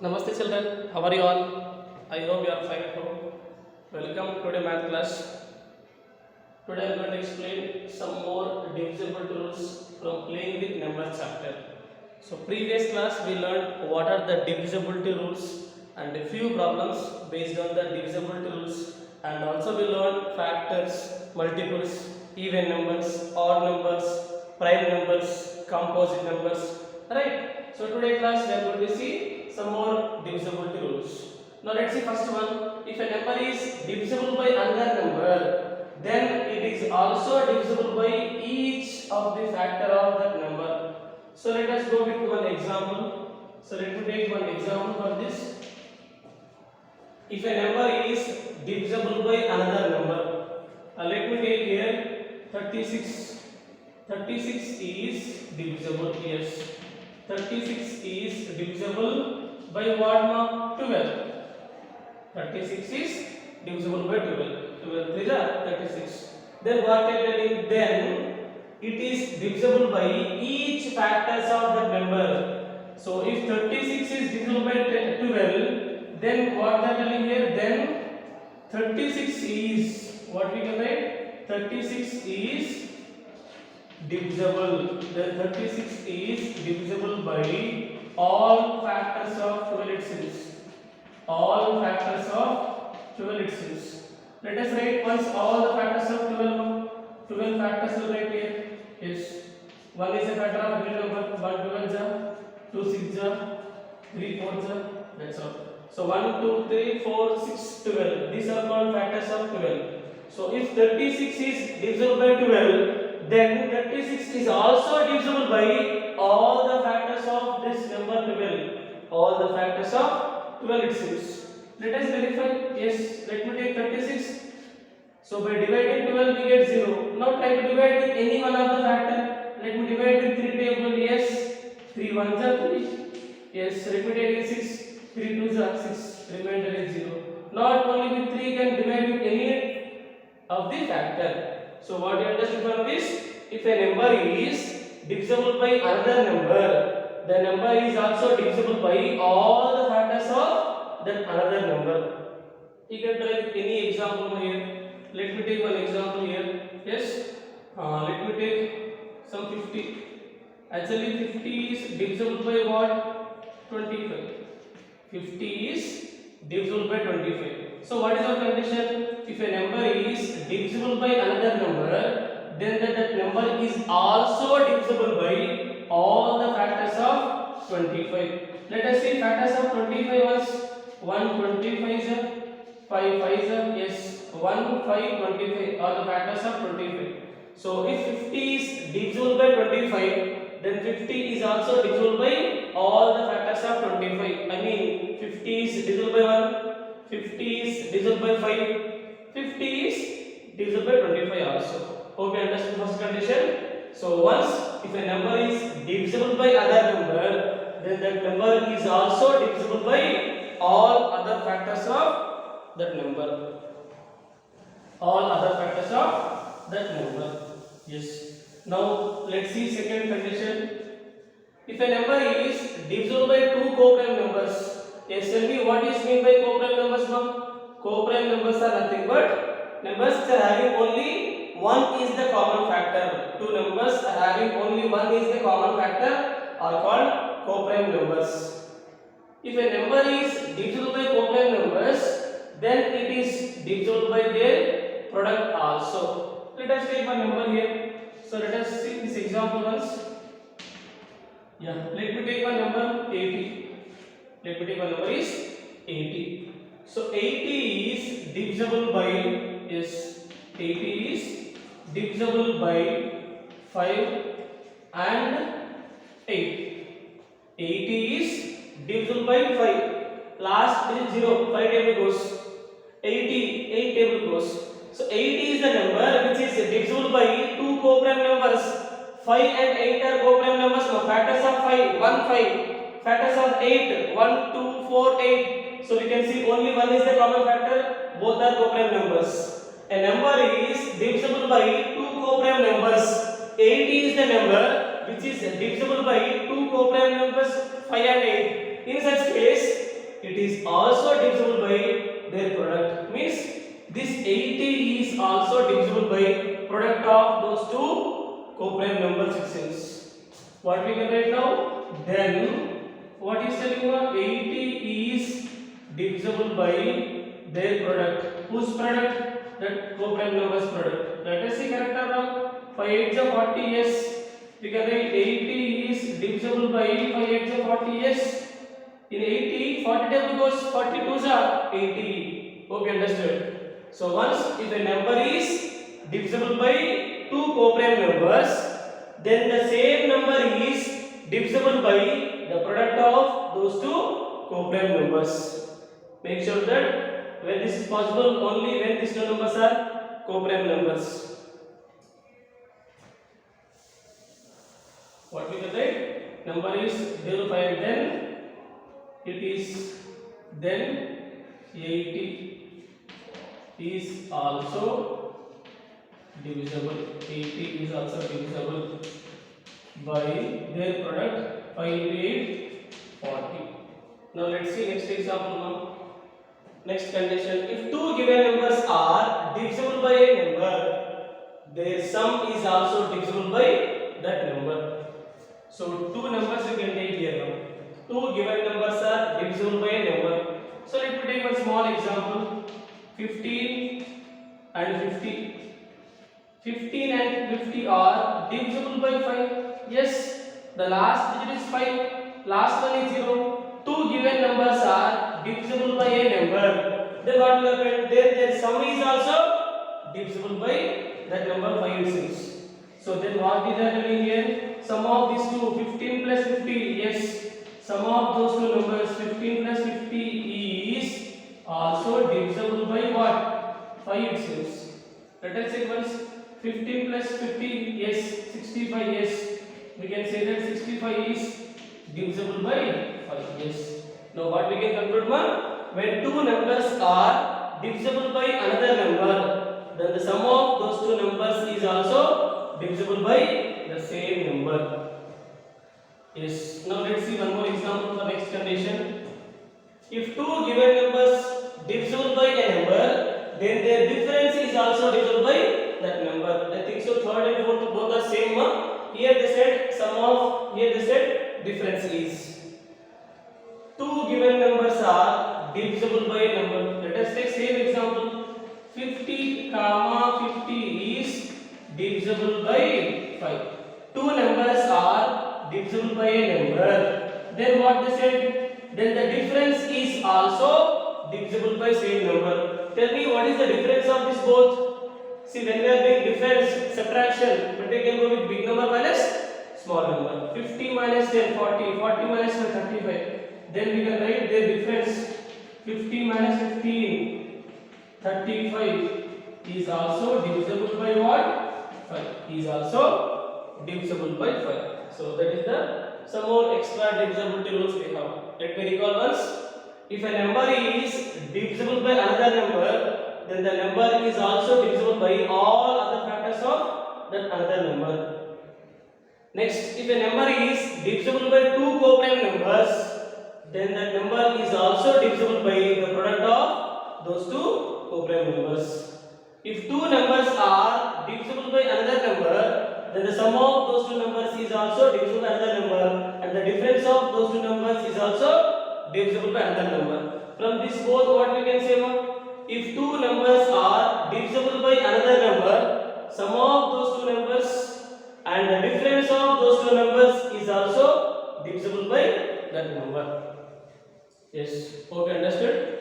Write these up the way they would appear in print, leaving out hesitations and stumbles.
Namaste children, how are you all? I hope you are fine at home. Welcome to the math class. Today I am going to explain some more divisible rules from playing with numbers chapter. So previous class we learned what are the divisibility rules and a few problems based on the divisibility rules, and also we learned factors, multiples, even numbers, odd numbers, prime numbers, composite numbers, right? So today class we are going to see some more divisibility rules. Now let's see first one. If a number is divisible by another number, then it is also divisible by each of the factor of that number. So let us go with one example. So let me take one example for this. If a number is divisible by another number, let me take here 36. 36 is divisible, yes. 36 is divisible by what, ma? 12. 36 is divisible by 12. 12 is 36. Then what I tell you? Then it is divisible by each factors of that number. So if 36 is divisible by 12, then what I telling here? Then 36 is what we can write? 36 is divisible. Then 36 is divisible by all factors of 12 itself. All factors of 12 itself. Let us write once all the factors of 12. 12 factors will write here. Yes. 1 is a factor of real number. 1 12 ja, 2 6 ja, 3 4 ja. That's all. So 1 2 3 4 6 12. These are called factors of 12. So if 36 is divisible by 12, then 36 is also divisible by all the factors of this number 12. All the factors of 12 itself. Let us verify. Yes, let me take 36. So by dividing 12 we get 0. Now try to divide with any one of the factor. Let me divide with 3 table. Yes, 3 1s are 3. Yes, let me take 6. 3 2s are 6. Remainder is 0. Not only with 3 can divide with any of the factor. So what you understand from this? If a number is divisible by another number, the number is also divisible by all the factors of that another number. You can try with any example here. Let me take one example here. Yes, let me take some 50. Actually 50 is divisible by what? 25. 50 is divisible by 25. So what is our condition? If a number is divisible by another number, then that number is also divisible by all the factors of 25. Let us see factors of 25 was 1 25 is 5 5 is yes 1 5 25 are the factors of 25. So if 50 is divisible by 25, then 50 is also divisible by all the factors of 25. I mean 50 is divisible by 1, 50 is divisible by 5, 50 is divisible by 25 also. Hope you understand first condition. So once if a number is divisible by other number, then that number is also divisible by all other factors of that number. All other factors of that number. Yes. Now let's see second condition. If a number is divisible by two co-prime numbers, yes, tell me what is mean by co-prime numbers now? Co-prime numbers are nothing but numbers which are having only one is the common factor. Two numbers are having only one is the common factor are called co-prime numbers. If a number is divisible by co-prime numbers, then it is divisible by their product also. Let us take one number here. So let us see this example once. Yeah, let me take one number 80. Let me take one number is 80. So 80 is divisible by, yes, 80 is divisible by 5 and 8. 80 is divisible by 5. Last is 0. 5 table goes. 80, 8 table goes. So 80 is the number which is divisible by two co-prime numbers. 5 and 8 are co-prime numbers. Now factors of 5, 1 5. Factors of 8, 1 2 4 8. So we can see only one is the common factor. Both are co-prime numbers. A number is divisible by two co-prime numbers. 80 is the number which is divisible by two co-prime numbers 5 and 8. In such case, it is also divisible by their product. Means this 80 is also divisible by product of those two co-prime numbers itself. What we can write now? Then what is telling you? 80 is divisible by their product. Whose product? That co-prime numbers product. Let us see correct or wrong. 5 8s are 40, yes. We can write 80 is divisible by 5 8s are 40, yes. In 80, 40 table goes 42s are 80. Hope you understood. So once if a number is divisible by two co-prime numbers, then the same number is divisible by the product of those two co-prime numbers. Make sure that when this is possible, only when these two numbers are co-prime numbers. What we can write? Number is divisible by, then it is, then 80 is also divisible. 80 is also divisible by their product 5 into 8, 40. Now let's see next example now. Next condition: if two given numbers are divisible by a number, their sum is also divisible by that number. So two numbers you can take here now. Two given numbers are divisible by a number. So let me take one small example. 15 and 50. 15 and 50 are divisible by 5. Yes, the last digit is 5. Last one is 0. Two given numbers are divisible by a number. Then what will happen? Their sum is also divisible by that number 5 itself. So then what is happening here? Sum of these two, 15 plus 50, yes. Sum of those two numbers, 15 plus 50 is also divisible by what? 5 itself. Let us say once 15 plus 50, yes. 65, yes. We can say that 65 is divisible by 5, yes. Now what we can conclude one? When two numbers are divisible by another number, then the sum of those two numbers is also divisible by the same number. Yes. Now let's see one more example for next condition. If two given numbers divisible by a number, then their difference is also divisible by that number. I think so. Third and fourth both are same. Here they said sum of. Here they said difference is. Two given numbers are divisible by a number. Let us take same example. 50 comma 50 is divisible by 5. Two numbers are divisible by a number. Then what they said? Then the difference is also divisible by same number. Tell me what is the difference of this both? See, when we are doing difference, subtraction, but we can go with big number minus small number. 50 minus 10, 40, 40 minus 10, 35. Then we can write their difference. 50 minus 15, 35 is also divisible by what? 5. Is also divisible by 5. So that is the some more extra divisibility rules we have. Let me recall once. If a number is divisible by another number, then the number is also divisible by all other factors of that another number. Next, if a number is divisible by two co-prime numbers, then that number is also divisible by the product of those two co-prime numbers. If two numbers are divisible by another number, then the sum of those two numbers is also divisible by another number, and the difference of those two numbers is also divisible by another number. From this both what we can say? If two numbers are divisible by another number, sum of those two numbers and the difference of those two numbers is also divisible by that number. Yes, hope you understood.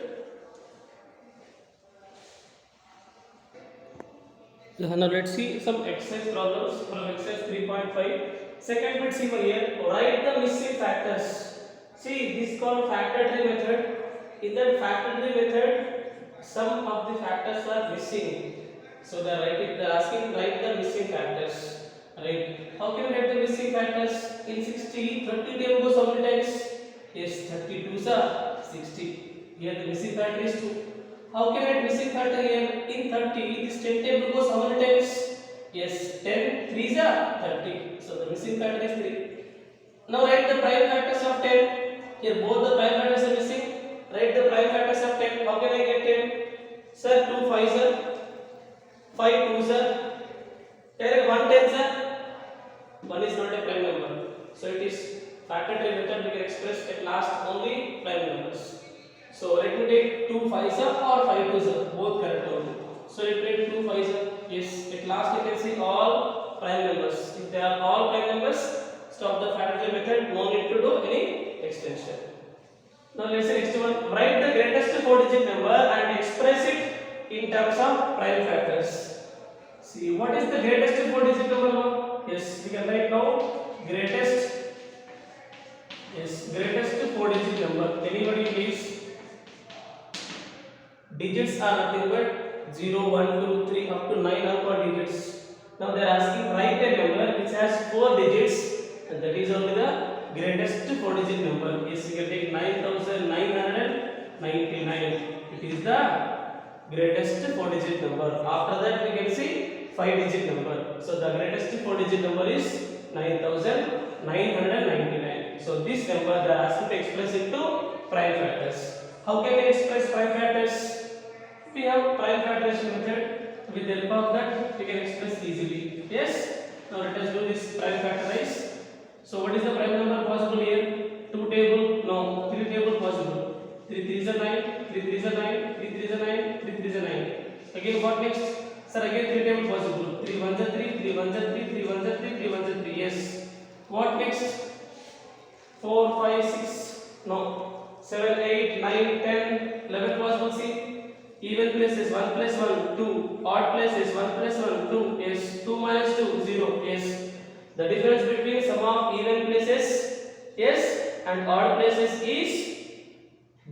Now let's see some exercise problems from exercise 3.5. Second bit, see here, write the missing factors. See, this is called factor tree method. In that factor tree method, some of the factors are missing. So they are asking write the missing factors. Right? How can we write the missing factors? In 60, 30 table goes how many times? Yes, 32 are 60. Here the missing factor is 2. How can I write missing factor here? In 30, this 10 table goes how many times? Yes, 10 3s are 30. So the missing factor is 3. Now write the prime factors of 10. Here both the prime factors are missing. factorial method we can express at last only prime numbers. So let me take 2 5s or 5 2s, both correct only. So let me take 2 5s. Yes, at last you can see all prime numbers. If they are all prime numbers, stop the factorial method, no need to do any extension. Now let's say next one, write the greatest 4-digit number and express it in terms of prime factors. See, what is the greatest 4-digit number now? Yes, we can write now greatest 4-digit number. Anybody please? Digits are nothing but 0, 1, 2, 3 up to 9 alpha digits. Now they are asking write a number which has 4 digits, and that is only the greatest 4-digit number. Yes, you can take 9999. It is the greatest 4-digit number. After that we can see 5-digit number. So the greatest 4-digit number is 9999. So this number they are asked to express into prime factors. How can we express prime factors? We have prime factorization method. With the help of that we can express easily. Yes. Now let us do this prime factorize. So what is the prime number possible here? 2 table? No. 3 table possible. 3 3s are 9. 3 3s are 9. 3 3s are 9. 3 3s are 9. Again what next? Sir, again 3 table possible. 3 1s are 3. 3 1s are 3. 3 1s are 3. 3 1s are 3. Yes. What next? 4 5 6. No. 7 8 9 10 11 possible. See. Even places 1 plus 1 2, odd places 1 plus 1 2. Yes, 2 minus 2 0. Yes, the difference between sum of even places, yes, and odd places is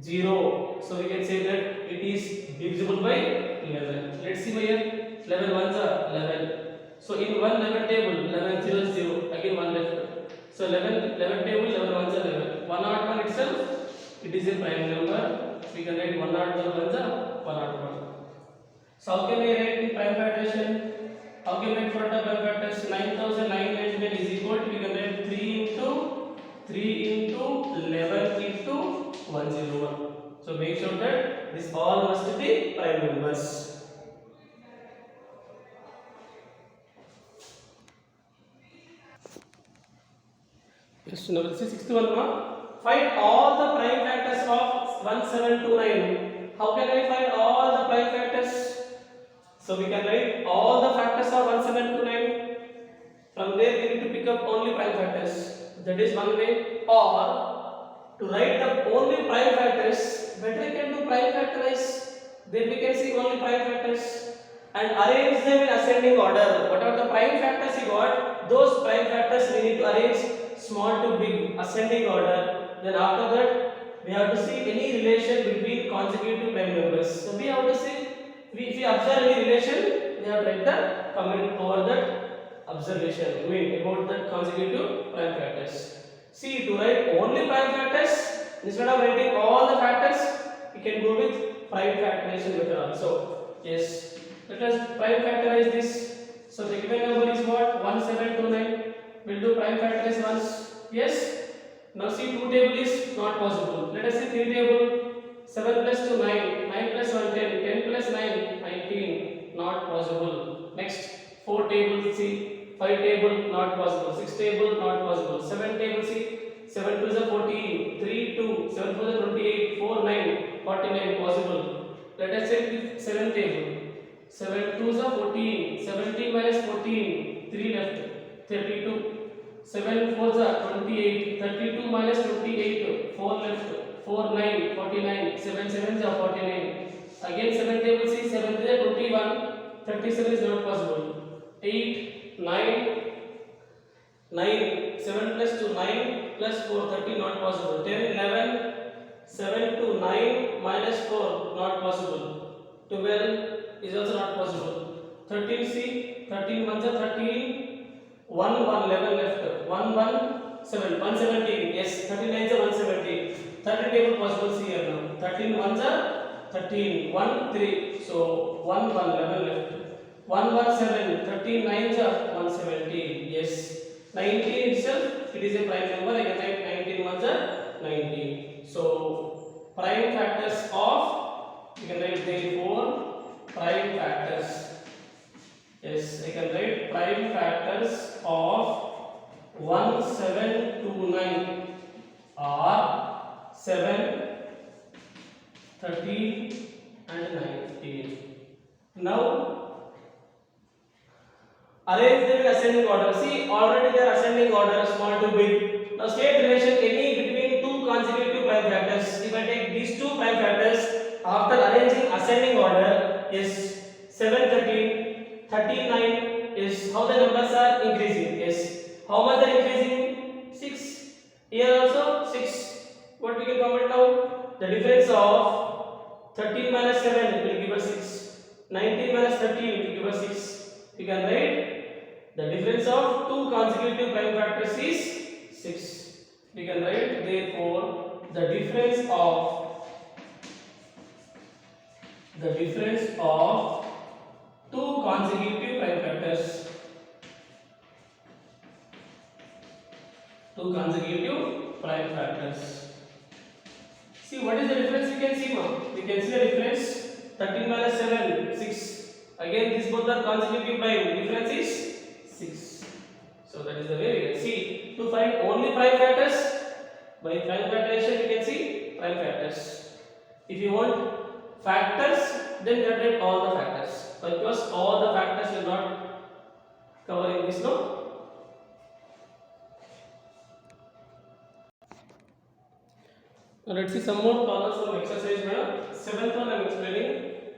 0. So we can say that it is divisible by 11. Let's see here. 11 ones are 11. So in 1 11 table 11 0 0, again 1 left. So 11 table 11 ones are 11. 1 odd one itself, it is a prime number. We can write 1 odd one ones are 1 odd one. So how can we write the prime factorization? How can we write for the prime factors? 9999 is equal to, we can write 3 into 11 into 101. So make sure that this all must be prime numbers. Yes, now let's see 61 now. Find all the prime factors of 1729. How can I find all the prime factors? So we can write all the factors of 1729. From there we need to pick up only prime factors. That is one way. Or to write the only prime factors, better I can do prime factorize. Then we can see only prime factors and arrange them in ascending order. Whatever the prime factors you got, those prime factors we need to arrange small to big, ascending order. Then after that we have to see any relation between consecutive prime numbers. So we have to see, if we observe any relation, we have to write the comment over that observation, I mean about the consecutive prime factors. See, to write only prime factors, instead of writing all the factors, we can go with prime factorization method also. Yes, let us prime factorize this. So the given number is what? 1729. We'll do prime factorize once. Yes. Now see, 2 table is not possible. Let us see 3 table. 7 plus 2 9. 9 plus 1 10. 10 plus 9 19. Not possible. Next 4 table. See, 5 table not possible. 6 table not possible. 7 table. See, 7 2 is 14. 3 2. 7 4 is 28. 4 9 49 possible. Let us check the 7 table. 7 2 is 14. 17 minus 14. 3 left. 32. 7 4s are 28. 32 minus 28. 4 left. 4 9 49. 7 7s are 49. Again 7 table. See, 7 is 21. 37 is not possible. 8 9 9. 7 plus 2 9 plus 4 30 not possible. 10 11. 7 to 9 minus 4 not possible. 12 is also not possible. 13 see, 13 ones are 13. 1 1 11 left. 1 1 7 117. Yes, 39 is 117. 30 table possible. See here now. 13 ones are 13. 1 3. So 1 1 11 left. 1 1 7. 13 9s are 117. Yes. 19 itself, it is a prime number. I can write 19 ones are 19. So prime factors of, you can write therefore prime factors. Yes, I can write prime factors of 1729. are 7, 13 and 19. Now arrange them in ascending order. See, already they are ascending order, small to big. Now state relation any between two consecutive prime factors. If I take these two prime factors after arranging ascending order is 7, 13, 39 is how the numbers are increasing. Yes. How much they are increasing? 6. Here also 6. What we can comment now? The difference of 13 minus 7 will give us 6. 19 minus 13 will give us 6. We can write the difference of two consecutive prime factors is 6. We can write therefore the difference of two consecutive prime factors. Two consecutive prime factors. See, what is the difference we can see now? We can see the difference 13 minus 7, 6. Again, these both are consecutive prime. Difference is 6. So that is the way we can see. To find only prime factors, by prime factorization we can see prime factors. If you want factors, then calculate all the factors. Because all the factors will not cover in this, no? Now let's see some more problems from exercise 7th one. I am explaining.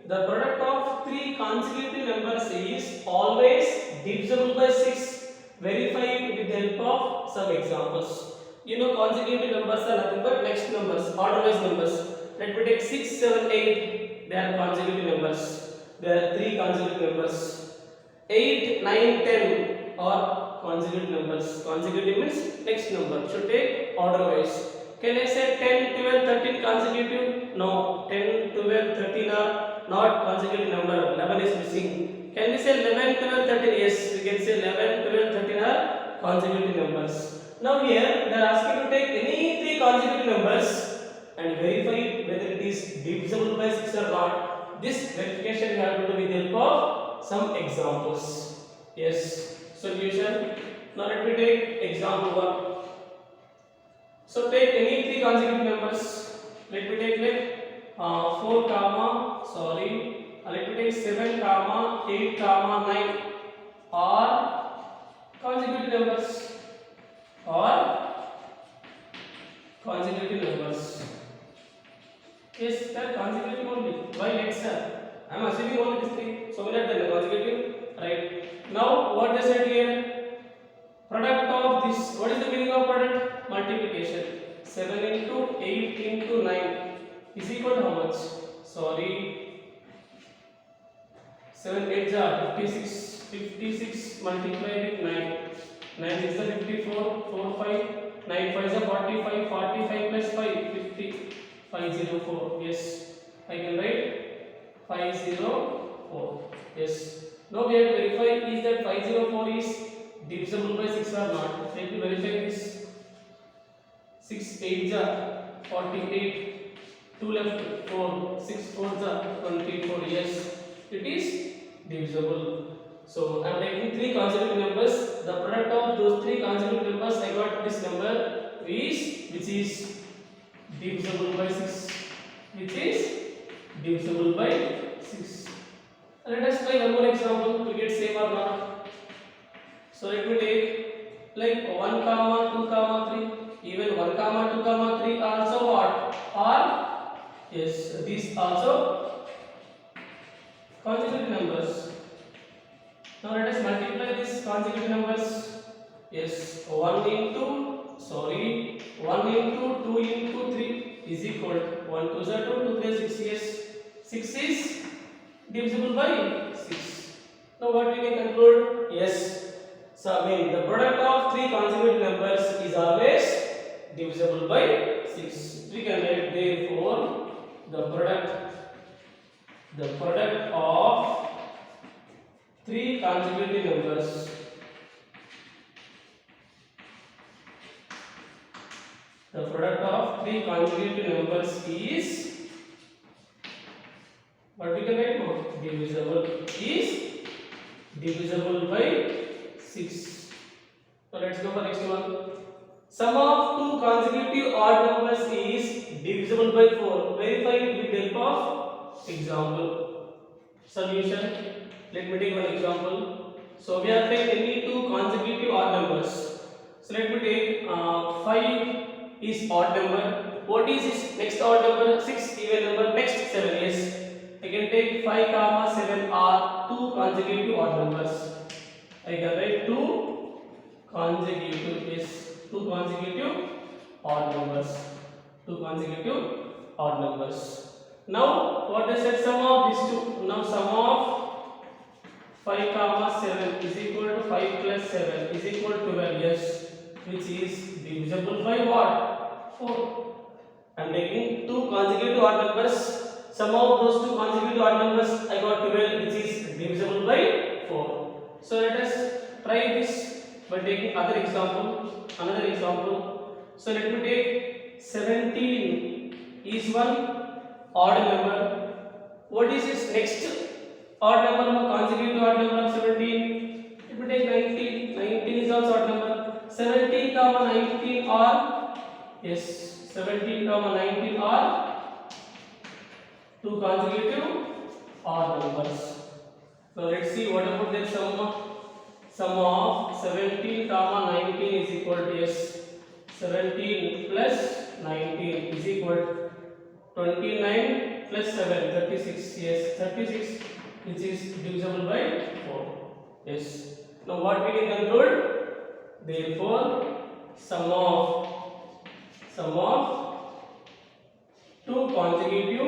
The product of three consecutive numbers is always divisible by 6. Verify with the help of some examples. You know consecutive numbers are nothing but next numbers, order-wise numbers. Let me take 6, 7, 8. They are consecutive numbers. There are three consecutive numbers. 8, 9, 10 are consecutive numbers. Consecutive means next number. Should take order-wise. Can I say 10, 12, 13 consecutive? No. 10, 12, 13 are not consecutive number. 11 is missing. Can we say 11, 12, 13? Yes, we can say 11, 12, 13 are consecutive numbers. Now here they are asking to take any three consecutive numbers and verify whether it is divisible by 6 or not. This verification we have to do with the help of some examples. Yes. Solution. Now let me take example 1. So take any three consecutive numbers. Let me take like 4 comma, let me take 7 comma, 8 comma, 9 are consecutive numbers. Yes, they are consecutive only. Why next sir? I am assuming only this three. So we are done consecutive, right? Now what they said here? Product of this. What is the meaning of product? Multiplication. 7 into 8 into 9 is equal to how much? 7 8 are 56. 56 multiplied with 9. 9 is the 54. 4 5. 9 5 is the 45. 45 plus 5 50. 504. Yes, I can write 504. Yes. Now we have to verify is that 504 is divisible by 6 or not. Let me verify this. 6 8 are 48. 2 left 4. 6 4 are 24. Yes, it is divisible. So I am taking three consecutive numbers. The product of those three consecutive numbers, I got this number which is divisible by 6. Which is divisible by 6. Let us try one more example to get same or not. So let me take like 1 comma 2 comma 3. Even 1 comma 2 comma 3 also what? Are yes, these also consecutive numbers. Now let us multiply these consecutive numbers. Yes, 1 into 2 into 3 is equal to 1 2 is 2, 2 3 6. Yes, 6 is divisible by 6. Now what we can conclude? Yes. So the product of three consecutive numbers is always divisible by 6. We can write therefore the product of three consecutive numbers. The product of three consecutive numbers is what we can write now? Divisible by 6. Now let's go for next one. Sum of two consecutive odd divisible by 4. Verify with the help of example. Solution. Let me take one example. So we have taken any two consecutive odd numbers. So let me take 5 is odd number. What is this next odd number? 6 even number. Next 7. Yes. I can take 5 comma 7 are two consecutive odd numbers. I can write two consecutive. Yes. Two consecutive odd numbers. Two consecutive odd numbers. Now what is the sum of these two? Now sum of 5 comma 7 is equal to 5 plus 7 is equal to 12. Yes, which is divisible by what? 4. I am taking two consecutive odd numbers. Sum of those two consecutive odd numbers I got 12, which is divisible by 4. So let us try this by taking other example. Another example. So let me take 17 is one odd number. What is this next odd number of consecutive odd number of 17? Let me take 19. 19 is also odd number. 17 comma 19 are, yes, 17 comma 19 are two consecutive odd numbers. So let's see what about their sum. Sum of 17 comma 19 is equal to, yes, 17 plus 19 is equal to 29 plus 7, 36. Yes, 36, which is divisible by 4. Yes. Now what we can conclude? Therefore, sum of two consecutive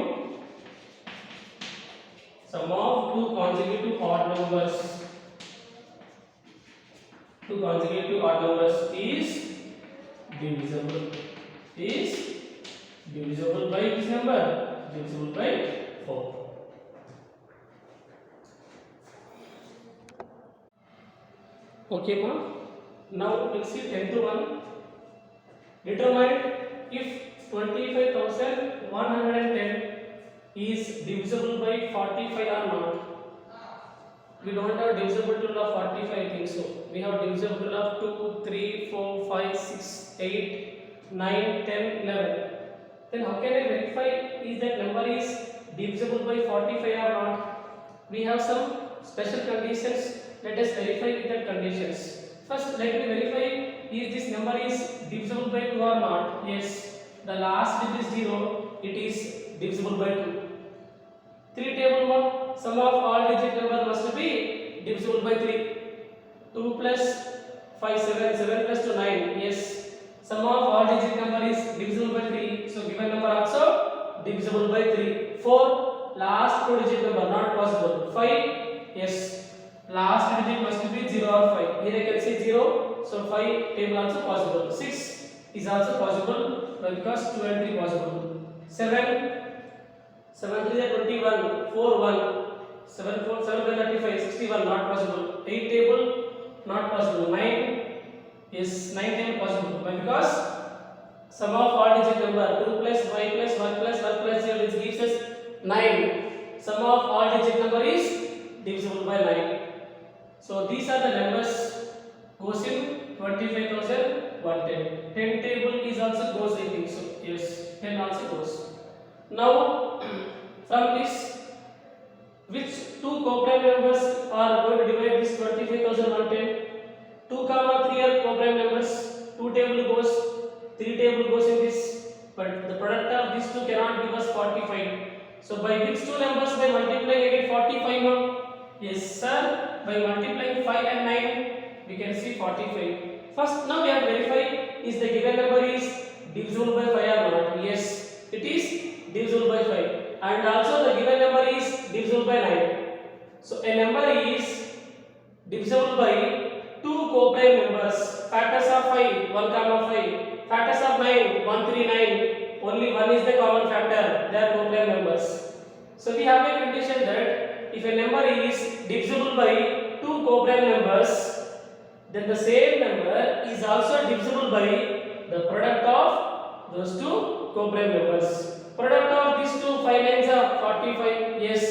odd numbers. Two consecutive odd numbers is divisible by this number, divisible by 4. Okay, ma. Now we'll see 10th one. Determine if 25,110 is divisible by 45 or not. We don't have divisible of 45, I think so. We have divisible of 2, 3, 4, 5, 6, 8, 9, 10, 11. Then how can I verify is that number is divisible by 45 or not? We have some special conditions. Let us verify with the conditions. First, let me verify is this number is divisible by 2 or not. Yes, the last digit is 0. It is divisible by 2. 3 table 1. Sum of all digit number must be divisible by 3. 2 plus 5, 7, 7 plus 2, 9. Yes, sum of all digit number is divisible by 3. So given number also divisible by 3. 4. Last 2 digit number not possible. 5. Yes, last digit must be 0 or 5. Here I can say 0. So 5 table also possible. 6 is also possible because 2 and 3 possible. 7. 7 3 is 21. 4 1. 7 4 7 35. 61 not possible. 8 table not possible. 9. Yes, 9 table possible. Why? Because sum of all digit number 2 plus 5 plus 1 plus 1 plus 0 which gives us 9. Sum of all digit number is divisible by 9. So these are the numbers goes in 25,110. 10 table is also goes, I think so. Yes, 10 also goes. Now from this, which two co-prime numbers are going to divide this 25,110? 2 comma 3 are co-prime numbers. 2 table goes, 3 table goes in this, but the product of these two cannot give us 45. So by which two numbers by multiplying I get 45 now? Yes sir, by multiplying 5 and 9 we can see 45. First now we have verified is the given number is divisible by 5 or not. Yes, it is divisible by 5, and also the given number is divisible by 9. So a number is divisible by two co-prime numbers. Factors of 5 1 comma 5, factors of 9 1 3 9. Only one is the common factor. They are co-prime numbers. So we have a condition that if a number is divisible by two co-prime numbers, then the same number is also divisible by the product of those two co-prime numbers. Product of these two 5 9s are 45. Yes,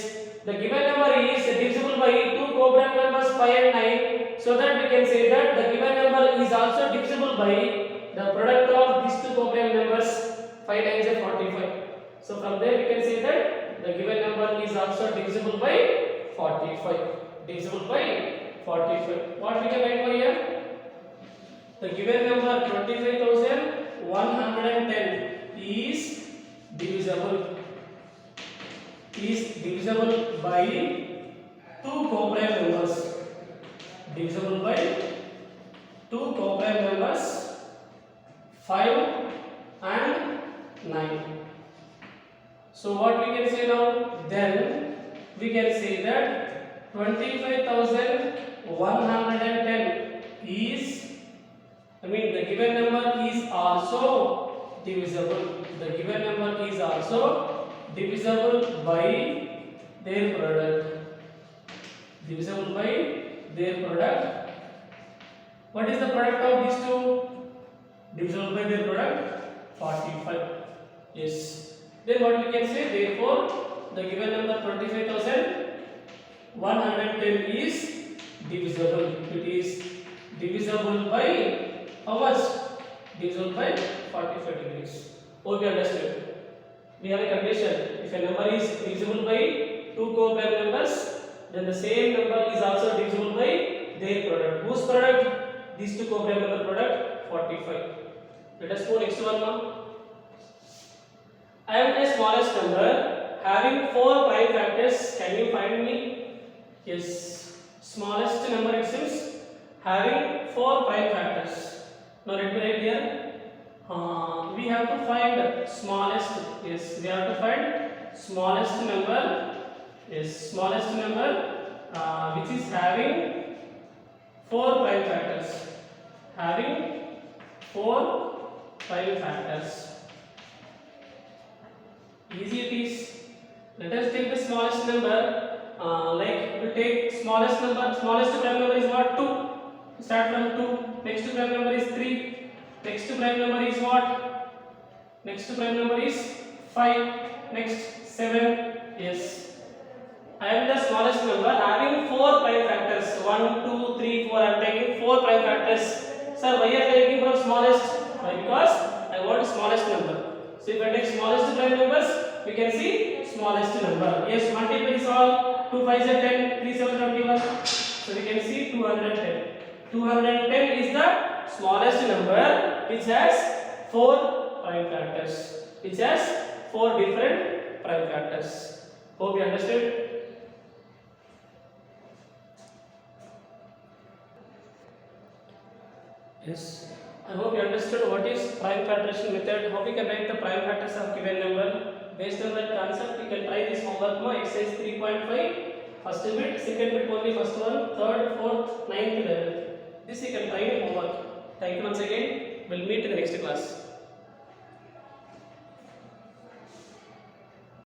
the given number is divisible by two co-prime numbers 5 and 9. So that we can say that the given number is also divisible by the product of these two co-prime numbers 5 9s are 45. So from there we can say that the given number is also divisible by 45. Divisible by 45. What we can write over here? The given number 25,110 is divisible by two co-prime members. Divisible by two co-prime members 5 and 9. So what we can say now? Then we can say that 25,110 is, the given number is also divisible. The given number is also divisible by their product. Divisible by their product. What is the product of these two? Divisible by their product 45. Yes. Then what we can say? Therefore, the given number 25,110 is divisible. It is divisible by how much? Divisible by 45 degrees. Hope you understood. We have a condition. If a number is divisible by two co-prime members, then the same number is also divisible by their product. Whose product? These two co-prime member product 45. Let us go next one now. I am the smallest number having 4 prime factors. Can you find me? Yes. Smallest number it seems having 4 prime factors. Now let me write here. We have to find smallest. Yes, we have to find smallest number. Yes, smallest number which is having 4 prime factors. Having 4 prime factors. Easy it is. Let us take the smallest number. Like we take smallest number. Smallest prime number is what? 2. Start from 2. Next prime number is 3. Next prime number is what? Next prime number is 5. Next 7. Yes. I am the smallest number having 4 prime factors. 1, 2, 3, 4. I am taking 4 prime factors. Sir, why are you taking from smallest? Why? Because I want smallest number. So if I take smallest prime numbers, we can see smallest number. Yes, multiply is all. 2 5 is 10, 3 7 21. So we can see 210. 210 is the smallest number which has 4 prime factors. Which has 4 different prime factors. Hope you understood. Yes. I hope you understood what is prime factorization method. How we can write the prime factors of given number. Based on that concept, we can try this homework now. Exercise 3.5. First bit, second bit only first one, third, fourth, 9th, 11th. This you can try in homework. Thank you once again. We'll meet in the next class.